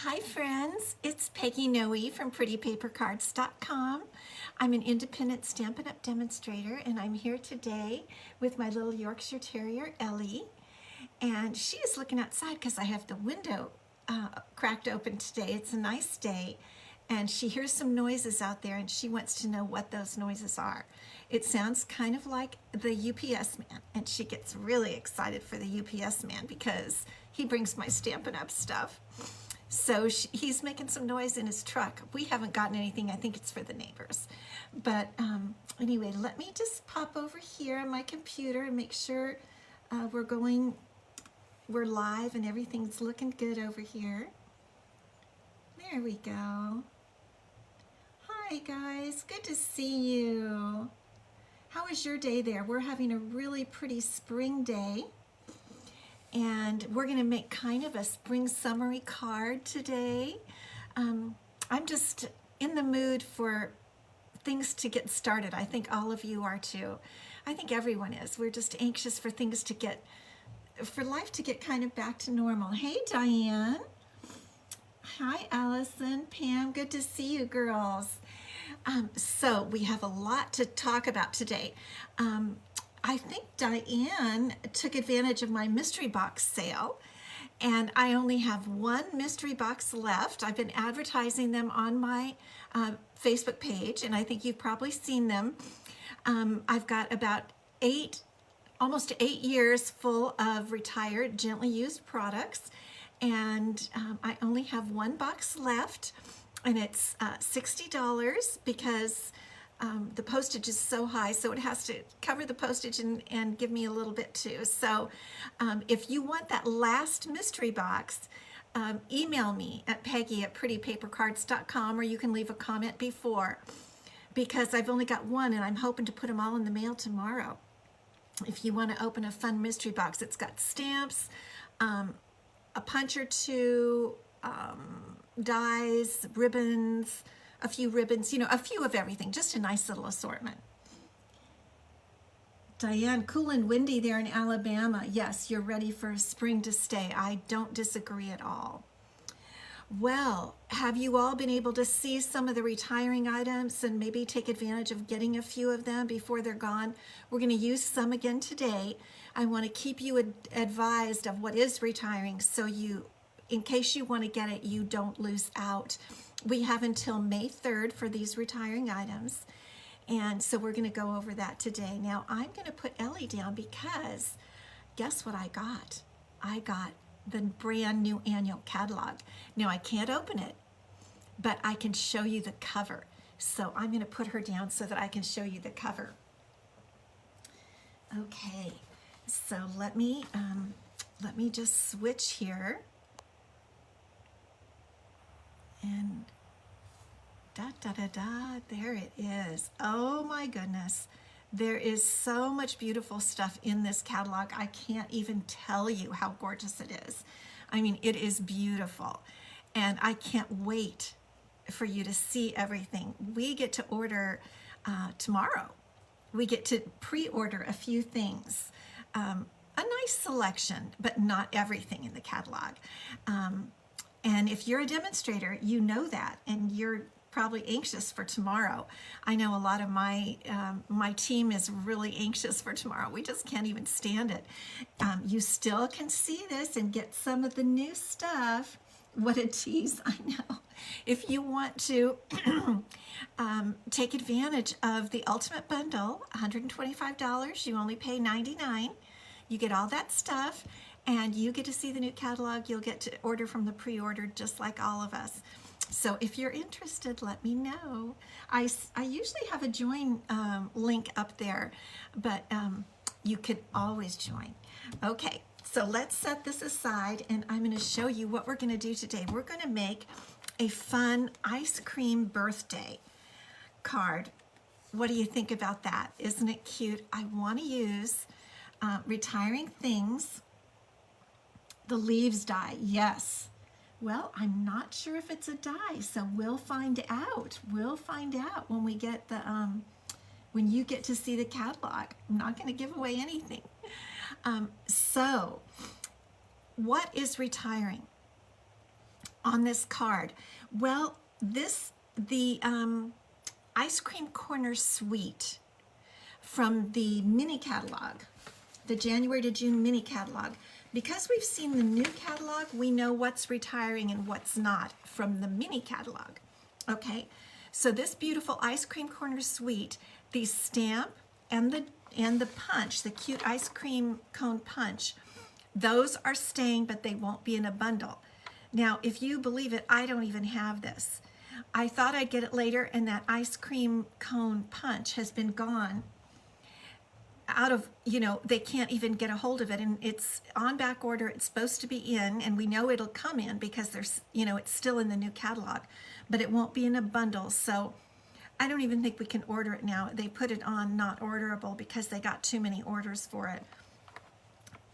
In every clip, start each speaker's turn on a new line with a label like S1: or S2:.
S1: Hi friends, it's Peggy Noe from PrettyPaperCards.com. I'm an independent Stampin' Up! Demonstrator, and I'm here today with my little Yorkshire Terrier, Ellie. And she is looking outside because I have the window cracked open today. It's a nice day, and she hears some noises out there, and she wants to know what those noises are. It sounds kind of like the UPS man, and she gets really excited for the UPS man because he brings my Stampin' Up! Stuff. So he's making some noise in his truck. We haven't gotten anything. I think it's for the neighbors. But anyway, let me just pop over here on my computer and make sure we're live and everything's looking good over here. There we go. Hi guys, good to see you. How was your day there? We're having a really pretty spring day. And we're going to make kind of a spring summery card today. I'm just in the mood for things to get started. I think all of you are too. I think everyone is. We're just anxious for things to for life to get kind of back to normal. Hey, Diane. Hi, Allison, Pam. Good to see you, girls. So we have a lot to talk about today. I think Diane took advantage of my mystery box sale, and I only have one mystery box left. I've been advertising them on my Facebook page, and I think you've probably seen them. I've got about almost 8 years full of retired, gently used products, and I only have one box left, and it's $60 because the postage is so high, so it has to cover the postage and give me a little bit too. So if you want that last mystery box, email me at Peggy@PrettyPaperCards.com, or you can leave a comment before, because I've only got one and I'm hoping to put them all in the mail tomorrow. If you want to open a fun mystery box, it's got stamps, a punch or two, dies, ribbons, a few ribbons, a few of everything, just a nice little assortment. Diane, cool and windy there in Alabama. Yes, you're ready for spring to stay. I don't disagree at all. Well, have you all been able to see some of the retiring items and maybe take advantage of getting a few of them before they're gone? We're going to use some again today. I want to keep you advised of what is retiring, so in case you want to get it, you don't lose out. We have until May 3rd for these retiring items, and so we're going to go over that today. Now, I'm going to put Ellie down because guess what I got? I got the brand new annual catalog. Now, I can't open it, but I can show you the cover. So I'm going to put her down so that I can show you the cover. Okay, so let me just switch here. And there it is. Oh my goodness. There is so much beautiful stuff in this catalog. I can't even tell you how gorgeous it is. I mean, it is beautiful. And I can't wait for you to see everything. We get to order tomorrow. We get to pre-order a few things. A nice selection, but not everything in the catalog. And if you're a demonstrator, you know that, and you're probably anxious for tomorrow. I know a lot of my team is really anxious for tomorrow. We just can't even stand it. You still can see this and get some of the new stuff. What a tease, I know. If you want to take advantage of the Ultimate Bundle, $125, you only pay $99. You get all that stuff, and you get to see the new catalog. You'll get to order from the pre-order just like all of us. So if you're interested, let me know. I usually have a join link up there, but you could always join. Okay, so let's set this aside, and I'm going to show you what we're going to do today. We're going to make a fun ice cream birthday card. What do you think about that? Isn't it cute? I want to use retiring things. The leaves die, yes. Well, I'm not sure if it's a die, so we'll find out. We'll find out when we get when you get to see the catalog. I'm not going to give away anything. So, what is retiring? on this card? Well, the Ice Cream Corner Suite from the mini catalog, the January to June mini catalog. Because we've seen the new catalog, we know what's retiring and what's not from the mini catalog. Okay, so this beautiful Ice Cream Corner Suite, the stamp and the punch, the cute ice cream cone punch, those are staying, but they won't be in a bundle. Now, if you believe it, I don't even have this. I thought I'd get it later, and that ice cream cone punch has been gone out of, they can't even get a hold of it, and it's on back order. It's supposed to be in, and we know it'll come in because there's, it's still in the new catalog, but it won't be in a bundle. So I don't even think we can order it now. They put it on not orderable because they got too many orders for it.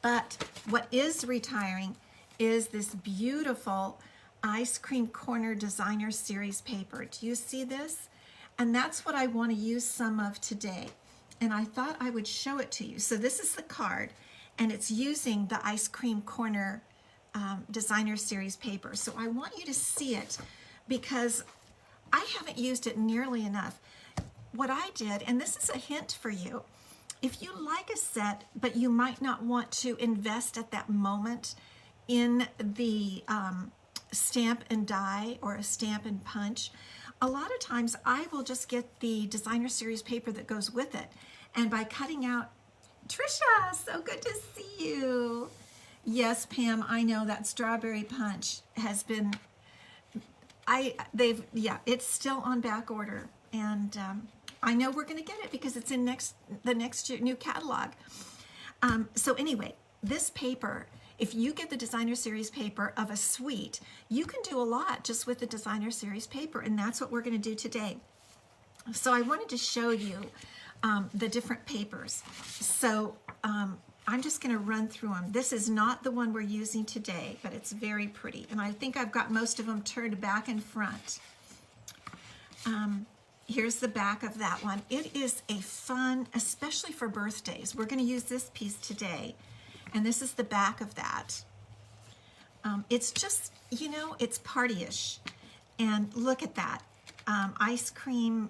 S1: But what is retiring is this beautiful Ice Cream Corner Designer Series paper. Do you see this? And that's what I want to use some of today. And I thought I would show it to you. So this is the card, and it's using the Ice Cream Corner Designer Series paper. So I want you to see it because I haven't used it nearly enough. What I did, and this is a hint for you, if you like a set, but you might not want to invest at that moment in the stamp and die or a stamp and punch, a lot of times I will just get the Designer Series paper that goes with it. And by cutting out, Trisha, so good to see you. Yes, Pam, I know that strawberry punch has been, it's still on back order. And I know we're gonna get it because it's in the next new catalog. So anyway, this paper, if you get the Designer Series paper of a suite, you can do a lot just with the Designer Series paper, and that's what we're going to do today. So I wanted to show you the different papers. So I'm just going to run through them. This is not the one we're using today, but it's very pretty, and I think I've got most of them turned back and front. Here's the back of that one. It is a fun, especially for birthdays. We're going to use this piece today. And this is the back of that. It's just, it's partyish. And look at that. Ice cream,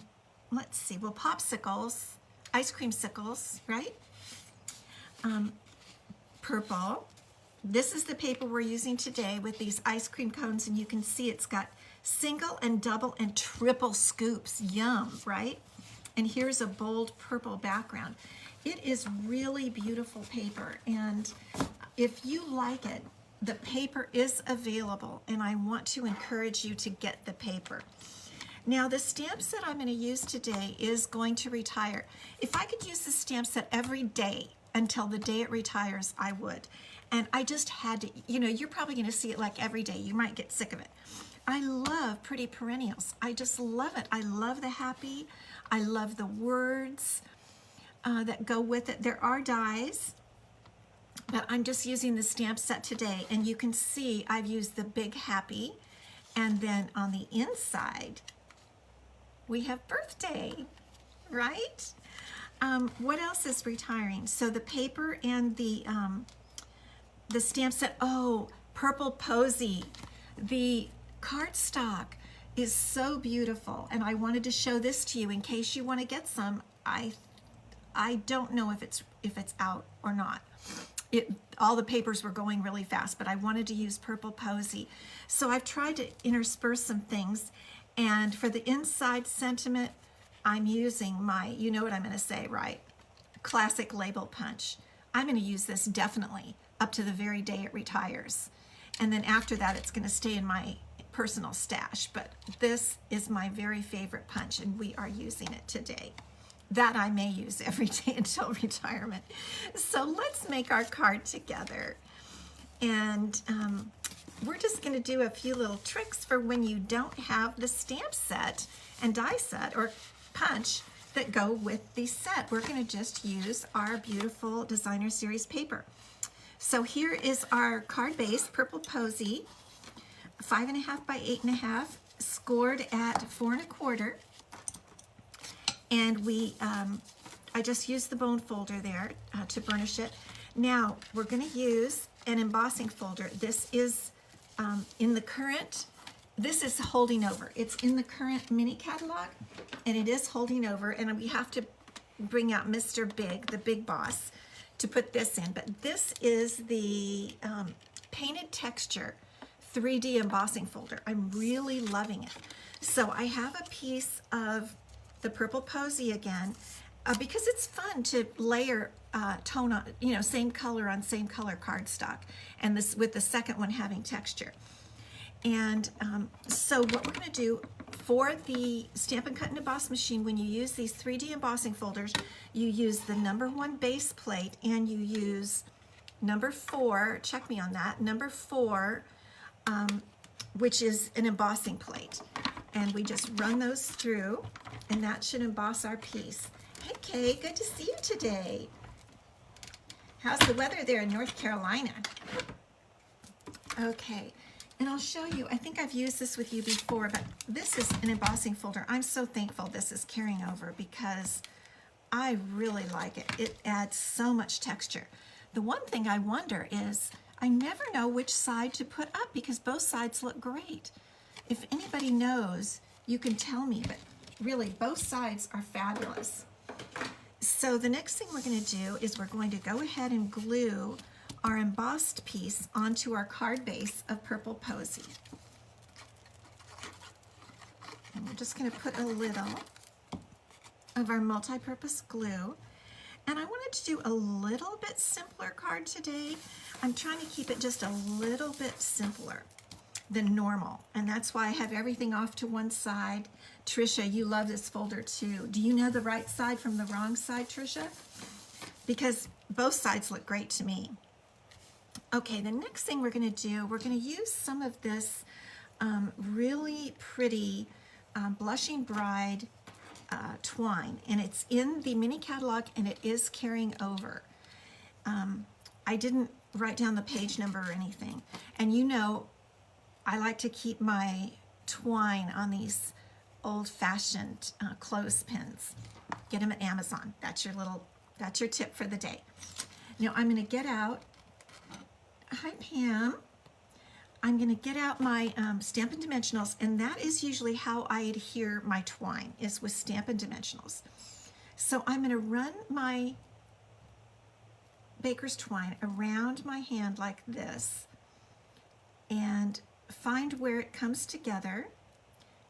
S1: let's see, well, popsicles, ice cream sickles, right? Purple. This is the paper we're using today with these ice cream cones, and you can see it's got single and double and triple scoops. Yum, right? And here's a bold purple background. It is really beautiful paper, and if you like it, the paper is available, and I want to encourage you to get the paper. Now, the stamp set I'm going to use today is going to retire. If I could use the stamp set every day until the day it retires, I would. And I just had to, you're probably going to see it like every day. You might get sick of it. I love pretty perennials. I just love it. I love the happy. I love the words that go with it. There are dies, but I'm just using the stamp set today, and you can see I've used the big happy, and then on the inside we have birthday, right? What else is retiring? So the paper and the stamp set. Oh, purple posy. The cardstock is so beautiful, and I wanted to show this to you in case you want to get some. I don't know if it's out or not. All the papers were going really fast, but I wanted to use purple posy. So I've tried to intersperse some things, and for the inside sentiment, I'm using my, you know what I'm going to say, right? Classic label punch. I'm going to use this definitely up to the very day it retires. And then after that, it's going to stay in my personal stash. But this is my very favorite punch, and we are using it today. That I may use every day until retirement. So let's make our card together. And we're just going to do a few little tricks for when you don't have the stamp set and die set or punch that go with the set. We're going to just use our beautiful Designer Series paper. So here is our card base, Purple Posy, 5.5 by 8.5, scored at 4 1/4. And I just used the bone folder there to burnish it. Now we're going to use an embossing folder. This is in the current, this is holding over. It's in the current mini catalog, and it is holding over, and we have to bring out Mr. Big, the big boss, to put this in. But this is the painted texture 3D embossing folder. I'm really loving it. So I have a piece of the purple posy again, because it's fun to layer tone on, same color on same color cardstock, and this with the second one having texture. And so what we're going to do for the Stampin' Cut and Emboss machine, when you use these 3D embossing folders, you use the #1 base plate, and you use number 4, check me on that, number 4, which is an embossing plate. And we just run those through, and that should emboss our piece. Hey Kay, good to see you today. How's the weather there in North Carolina? Okay, and I'll show you, I think I've used this with you before, but this is an embossing folder. I'm so thankful this is carrying over because I really like it. It adds so much texture. The one thing I wonder is, I never know which side to put up because both sides look great. If anybody knows, you can tell me, but really both sides are fabulous. So the next thing we're going to do is we're going to go ahead and glue our embossed piece onto our card base of purple posy. And we're just going to put a little of our multi-purpose glue. And I wanted to do a little bit simpler card today. I'm trying to keep it just a little bit simpler than normal, and that's why I have everything off to one side. Trisha, you love this folder too. Do you know the right side from the wrong side, Trisha? Because both sides look great to me. Okay, the next thing we're going to do, we're going to use some of this really pretty Blushing Bride twine, and it's in the mini catalog, and it is carrying over. I didn't write down the page number or anything, and I like to keep my twine on these old-fashioned clothespins. Get them at Amazon. That's your tip for the day. Now I'm going to get out, hi Pam, I'm going to get out my Stampin' Dimensionals, and that is usually how I adhere my twine, is with Stampin' Dimensionals. So I'm going to run my baker's twine around my hand like this, and find where it comes together,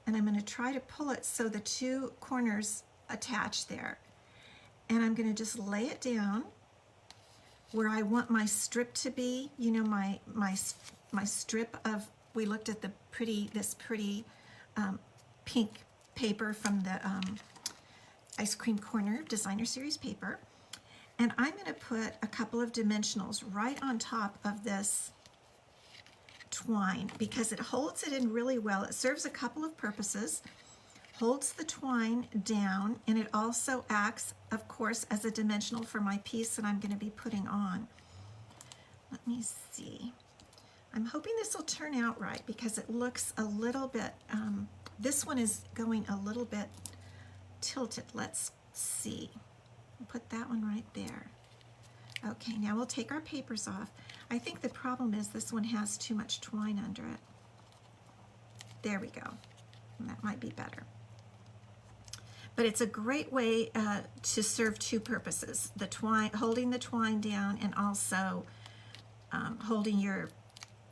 S1: and I'm going to try to pull it so the two corners attach there. And I'm going to just lay it down where I want my strip to be. My strip of, we looked at this pretty pink paper from the Ice Cream Corner Designer Series paper. And I'm going to put a couple of dimensionals right on top of this twine because it holds it in really well. It serves a couple of purposes. Holds the twine down, and it also acts, of course, as a dimensional for my piece that I'm going to be putting on. Let me see. I'm hoping this will turn out right because it looks a little bit, this one is going a little bit tilted. Let's see. I'll put that one right there. Okay, now we'll take our papers off. I think the problem is this one has too much twine under it. There we go. That might be better. But it's a great way to serve two purposes: the twine, holding the twine down, and also holding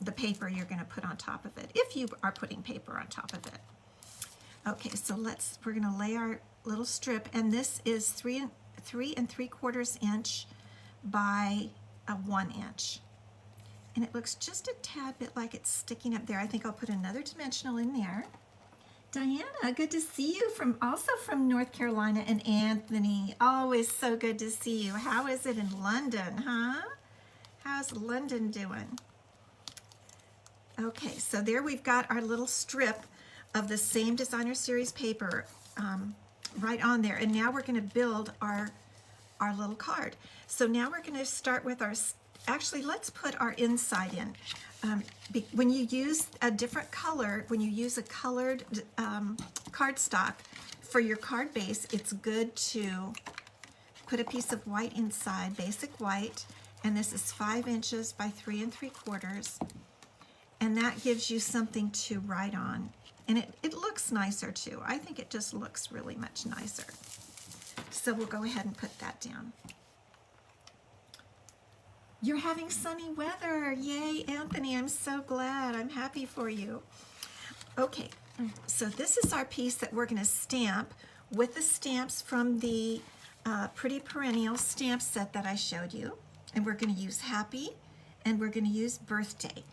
S1: the paper you're going to put on top of it, if you are putting paper on top of it. Okay, so we're going to lay our little strip, and this is 3 3/4 inch by 1 inch. And it looks just a tad bit like it's sticking up there. I think I'll put another dimensional in there. Diana, good to see you, also from North Carolina, and Anthony, always so good to see you. How is it in London, huh? How's London doing? Okay, so there we've got our little strip of the same Designer Series paper right on there. And now we're going to build our little card. So now we're going to start with actually, let's put our inside in. When you use a different color, when you use a colored cardstock for your card base, it's good to put a piece of white inside, basic white, and this is 5 inches by 3 3/4. and that gives you something to write on. And it looks nicer too. I think it just looks really much nicer. So we'll go ahead and put that down. You're having sunny weather. Yay, Anthony, I'm so glad. I'm happy for you. Okay, so this is our piece that we're gonna stamp with the stamps from the Pretty Perennial stamp set that I showed you. And we're gonna use happy, and we're gonna use birthday.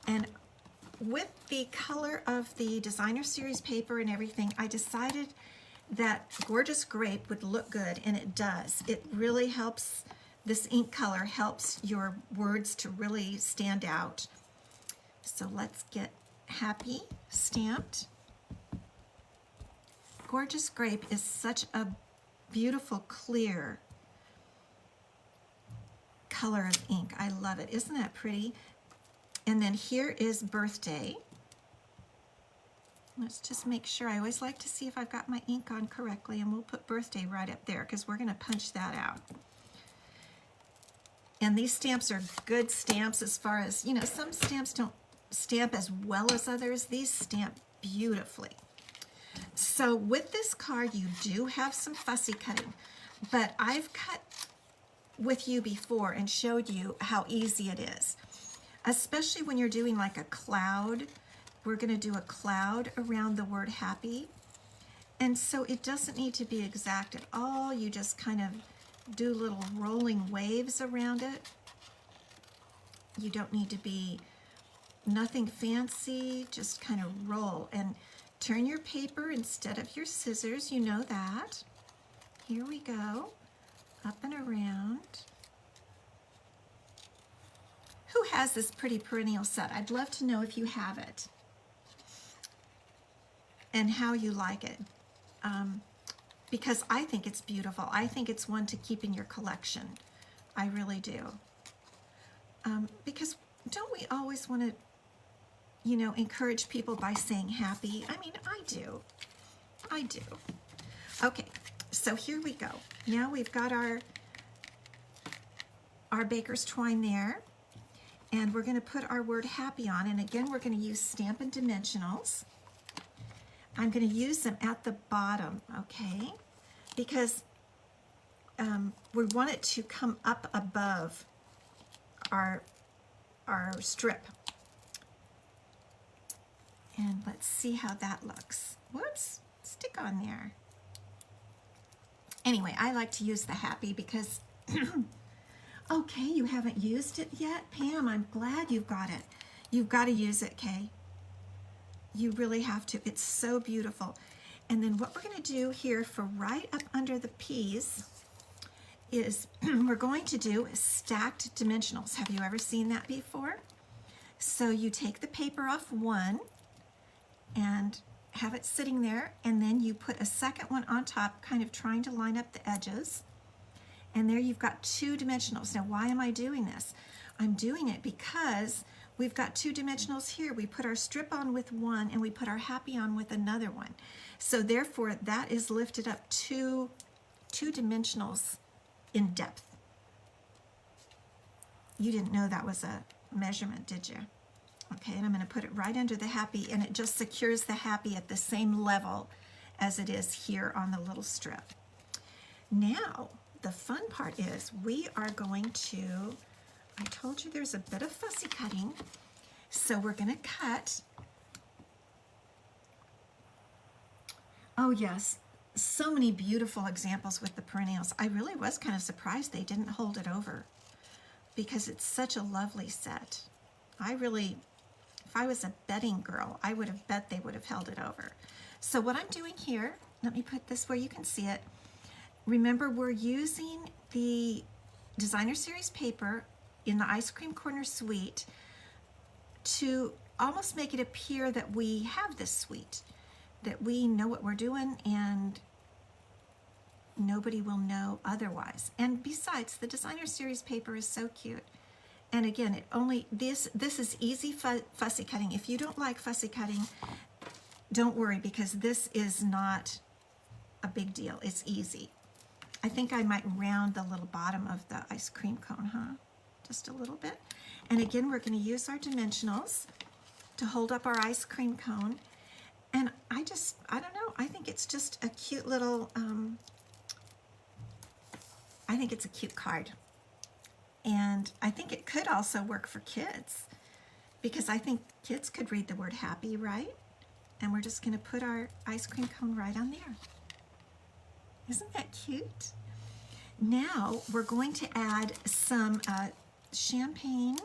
S1: And with the color of the designer series paper and everything, I decided that Gorgeous Grape would look good, and it does. It really helps, this ink color helps your words to really stand out. So let's get happy stamped. Gorgeous Grape is such a beautiful, clear color of ink. I love it. Isn't that pretty? And then here is birthday. Let's just make sure. I always like to see if I've got my ink on correctly, and we'll put birthday right up there because we're going to punch that out. And these stamps are good stamps as far as, you know, some stamps don't stamp as well as others. These stamp beautifully. So with this card, you do have some fussy cutting, but I've cut with you before and showed you how easy it is. Especially when you're doing like a cloud. We're going to do a cloud around the word happy. And so it doesn't need to be exact at all. You just kind of do little rolling waves around it. You don't need to be nothing fancy, just kind of roll. And turn your paper instead of your scissors, you know that. Here we go, up and around. Who has this Pretty Perennial set? I'd love to know if you have it and how you like it, because I think it's beautiful. I think it's one to keep in your collection. I really do. Because don't we always want to, you know, encourage people by saying happy? I mean, I do. I do. Okay, so here we go. Now we've got our baker's twine there. And we're going to put our word happy on, and again we're going to use Stampin' Dimensionals. I'm going to use them at the bottom, okay? Because we want it to come up above our strip. And let's see how that looks. Whoops, stick on there. Anyway, I like to use the happy because okay, you haven't used it yet? Pam, I'm glad you've got it. You've got to use it, Kay. You really have to. It's so beautiful. And then what we're going to do here for right up under the P's is we're going to do stacked dimensionals. Have you ever seen that before? So you take the paper off one and have it sitting there, and then you put a second one on top, kind of trying to line up the edges. And there you've got two dimensionals. Now, why am I doing this? I'm doing it because we've got two dimensionals here. We put our strip on with one, and we put our happy on with another one. So therefore, that is lifted up two dimensionals in depth. You didn't know that was a measurement, did you? Okay, and I'm going to put it right under the happy, and it just secures the happy at the same level as it is here on the little strip. Now, the fun part is we are going to, I told you there's a bit of fussy cutting, so we're going to cut. Oh yes, so many beautiful examples with the perennials. I really was kind of surprised they didn't hold it over because it's such a lovely set. I really, if I was a betting girl, I would have bet they would have held it over. So what I'm doing here, let me put this where you can see it. Remember, we're using the Designer Series paper in the Ice Cream Corner suite to almost make it appear that we have this suite, that we know what we're doing and nobody will know otherwise. And besides, the Designer Series paper is so cute. And again, this is easy fussy cutting. If you don't like fussy cutting, don't worry, because this is not a big deal. It's easy. I think I might round the little bottom of the ice cream cone, huh? Just a little bit. And again, we're going to use our dimensionals. to hold up our ice cream cone. And I don't know, I think it's just a cute little, I think it's a cute card. And I think it could also work for kids, because I think kids could read the word happy, right? And we're just going to put our ice cream cone right on there. Isn't that cute? Now we're going to add some champagne,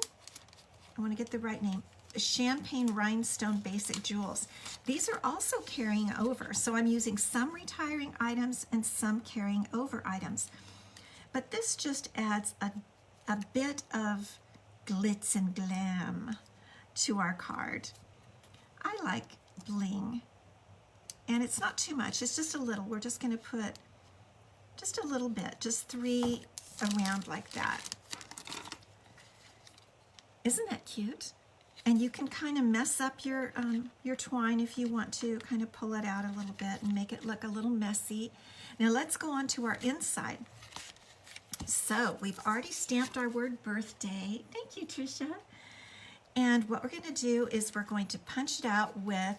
S1: I want to get the right name, champagne rhinestone basic jewels. These are also carrying over, so I'm using some retiring items and some carrying over items. But this just adds a bit of glitz and glam to our card. I like bling, and it's not too much, it's just a little. We're just going to put just a little bit, just 3 around like that. Isn't that cute? And you can kind of mess up your twine if you want to, kind of pull it out a little bit and make it look a little messy. Now let's go on to our inside. So we've already stamped our word birthday. Thank you, Tricia. And what we're going to do is we're going to punch it out with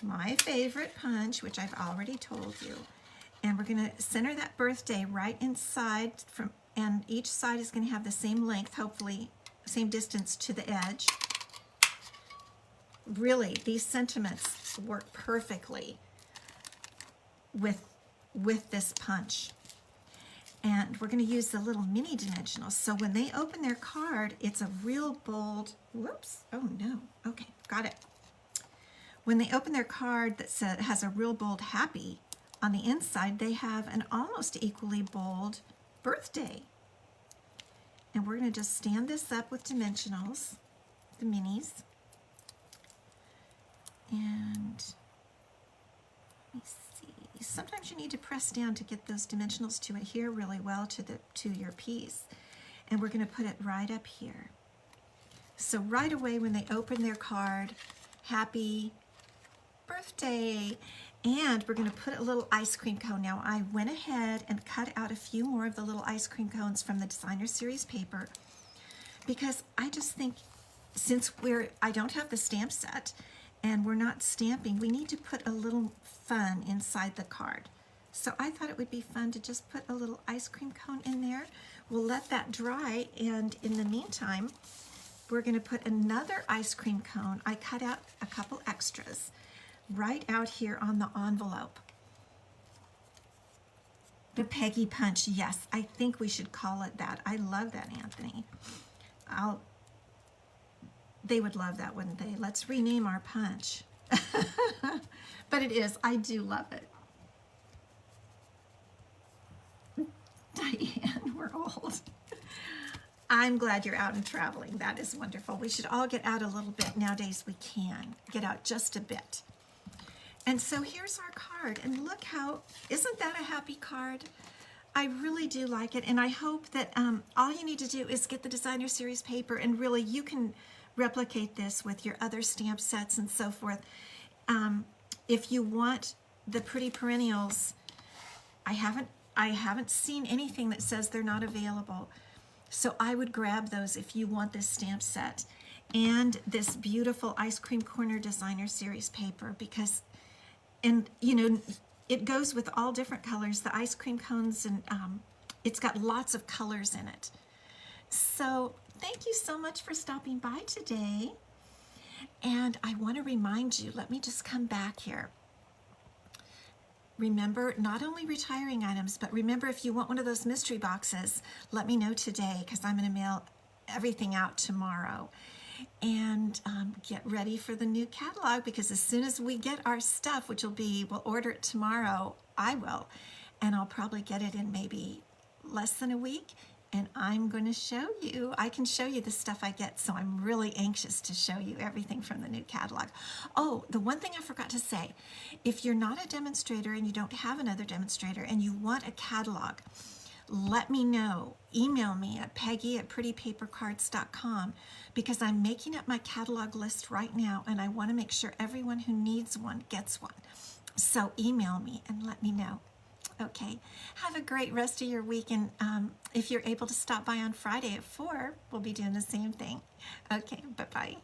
S1: my favorite punch, which I've already told you. And we're going to center that birthday right inside, and each side is going to have the same length, hopefully, same distance to the edge. Really, these sentiments work perfectly with this punch. And we're going to use the little mini dimensionals. So when they open their card, it's a real bold, whoops, oh no, okay, got it. When they open their card that has a real bold happy, on the inside they have an almost equally bold birthday. And we're going to just stand this up with dimensionals, the minis. And let me see. Sometimes you need to press down to get those dimensionals to adhere really well to your piece. And we're going to put it right up here. So right away when they open their card, happy birthday. And we're going to put a little ice cream cone. Now I went ahead and cut out a few more of the little ice cream cones from the designer series paper, because I just think, since I don't have the stamp set and we're not stamping, we need to put a little fun inside the card. So I thought it would be fun to just put a little ice cream cone in there. We'll let that dry, and in the meantime, we're going to put another ice cream cone. I cut out a couple extras right out here on the envelope. The Peggy punch, yes, I think we should call it that. I love that, Anthony. They would love that, wouldn't they? Let's rename our punch. But it is, I do love it. Diane, we're old. I'm glad you're out and traveling. That is wonderful. We should all get out a little bit. Nowadays we can get out just a bit. And so here's our card, and look how, isn't that a happy card? I really do like it, and I hope that all you need to do is get the designer series paper, and really you can replicate this with your other stamp sets and so forth. If you want the pretty perennials, I haven't seen anything that says they're not available. So I would grab those if you want this stamp set and this beautiful Ice Cream Corner designer series paper, because, and you know, it goes with all different colors, the ice cream cones, and it's got lots of colors in it. So thank you so much for stopping by today. And I want to remind you, let me just come back here. Remember, not only retiring items, but remember, if you want one of those mystery boxes, let me know today, because I'm going to mail everything out tomorrow. And get ready for the new catalog, because as soon as we get our stuff, which will be, we'll order it tomorrow, I will, and I'll probably get it in maybe less than a week, and I'm going to show you, I can show you the stuff I get, so I'm really anxious to show you everything from the new catalog. Oh, the one thing I forgot to say, if you're not a demonstrator and you don't have another demonstrator and you want a catalog, let me know. Email me at peggy@prettypapercards.com, because I'm making up my catalog list right now, and I want to make sure everyone who needs one gets one. So email me and let me know. Okay, have a great rest of your week, and if you're able to stop by on Friday at 4, we'll be doing the same thing. Okay, bye-bye.